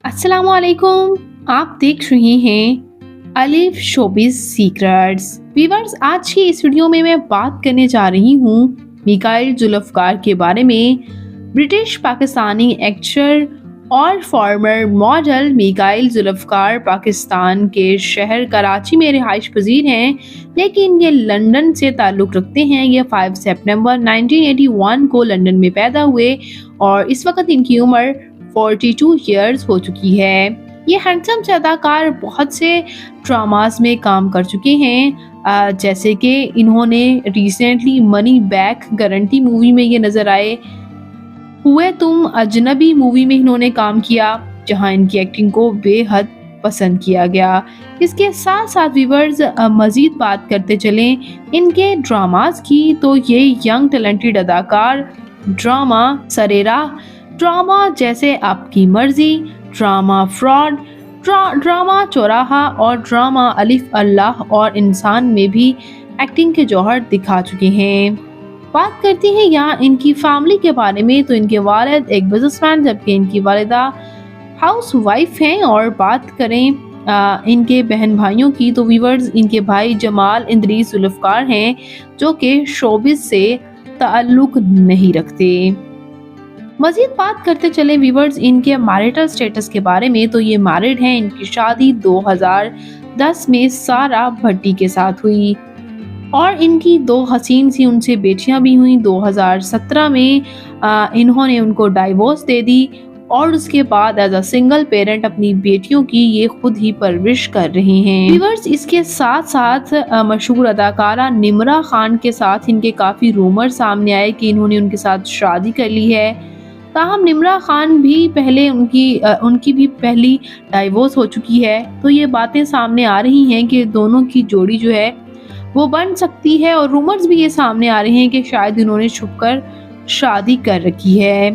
अस्सलामुअलैकुम। आप देख रहे हैं अलिफ शोबिज़ सीक्रेट्स। व्यूअर्स, आज की इस वीडियो में मैं बात करने जा रही हूँ मिकाइल जुल्फ़कार के बारे में। ब्रिटिश पाकिस्तानी एक्टर और फॉर्मर मॉडल मिकाइल जुल्फ़कार पाकिस्तान के शहर कराची में रिहाइश पजीर हैं, लेकिन ये लंदन से ताल्लुक़ रखते हैं। ये 5 सितंबर 1981 को लंदन में पैदा हुए और इस वक्त इनकी उम्र 42 ईयर्स हो चुकी है। ये हैंडसम से अदाकार बहुत से ड्रामास में काम कर चुके हैं, जैसे कि इन्होंने recently money back guarantee movie में ये नजर आए। हुए तुम अजनबी मूवी में इन्होंने काम किया, जहां इनकी एक्टिंग को बेहद पसंद किया गया। इसके साथ साथ व्यूअर्स, मजीद बात करते चलें इनके ड्रामास की, तो ये यंग टैलेंटेड अदाकार ड्रामा सरेरा, ड्रामा जैसे आपकी मर्जी, ड्रामा फ्रॉड, ड्रामा चौराहा और ड्रामा अलिफ अल्लाह और इंसान में भी एक्टिंग के जौहर दिखा चुके हैं। बात करते हैं यहाँ इनकी फैमिली के बारे में, तो इनके वालिद एक बिजनेसमैन जबकि इनकी वालिदा हाउस वाइफ हैं। और बात करें इनके बहन भाइयों की, तो व्यूअर्स, इनके भाई जमाल इंद्रीस जुल्फ़कार हैं जो कि शोबिज़ से ताल्लुक नहीं रखते। मजीद बात करते चले व्यूअर्स इनके मैरिटल स्टेटस के बारे में, तो ये मैरिड हैं। इनकी शादी 2010 में सारा भट्टी के साथ हुई और इनकी 2 हसीन सी उनसे बेटियां भी हुई। 2017 में इन्होंने उनको डाइवोर्स दे दी और उसके बाद एज अ सिंगल पेरेंट अपनी बेटियों की ये खुद ही परवरिश कर रहे हैं। व्यूअर्स, इसके साथ साथ मशहूर अदाकारा निम्रा खान के साथ इनके काफ़ी रूमर सामने आए कि इन्होंने उनके साथ शादी कर ली है। ताहम निम्रा खान भी पहले उनकी भी पहली डाइवोर्स हो चुकी है, तो ये बातें सामने आ रही हैं कि दोनों की जोड़ी जो है वो बन सकती है। और रूमर्स भी ये सामने आ रहे हैं कि शायद इन्होंने छुपकर शादी कर रखी है,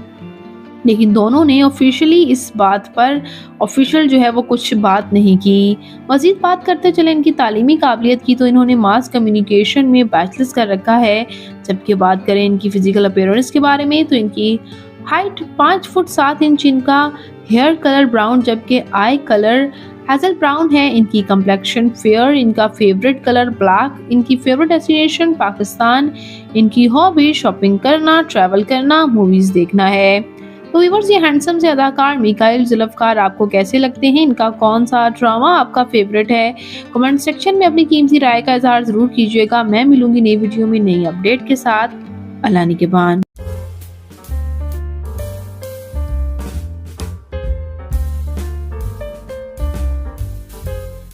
लेकिन दोनों ने ऑफिशियली इस बात पर ऑफिशियल जो है वो कुछ बात नहीं की। मजीद बात करते चले इनकी तालीमी काबिलियत की, तो इन्होंने मास कम्युनिकेशन में बैचलर्स कर रखा है। जबकि बात करें इनकी फिजिकल अपीयरेंस के बारे में, तो इनकी हाइट 5 फुट 7 इंच, इनका हेयर कलर ब्राउन जबकि आई कलर हैजल ब्राउन है। इनकी कंप्लेक्शन फेयर, इनका फेवरेट कलर ब्लैक, इनकी फेवरेट डेस्टिनेशन पाकिस्तान, इनकी हॉबी शॉपिंग करना, ट्रैवल करना, मूवीज देखना है। तो व्यूअर्स, ये हैंडसम से अदाकार मिकाइल जुल्फ़कार आपको कैसे लगते हैं? इनका कौन सा ड्रामा आपका फेवरेट है? कमेंट सेक्शन में अपनी कीमती राय का इजहार जरूर कीजिएगा। मैं मिलूंगी नई वीडियो में नई अपडेट के साथ। अल्लाह निगहबान।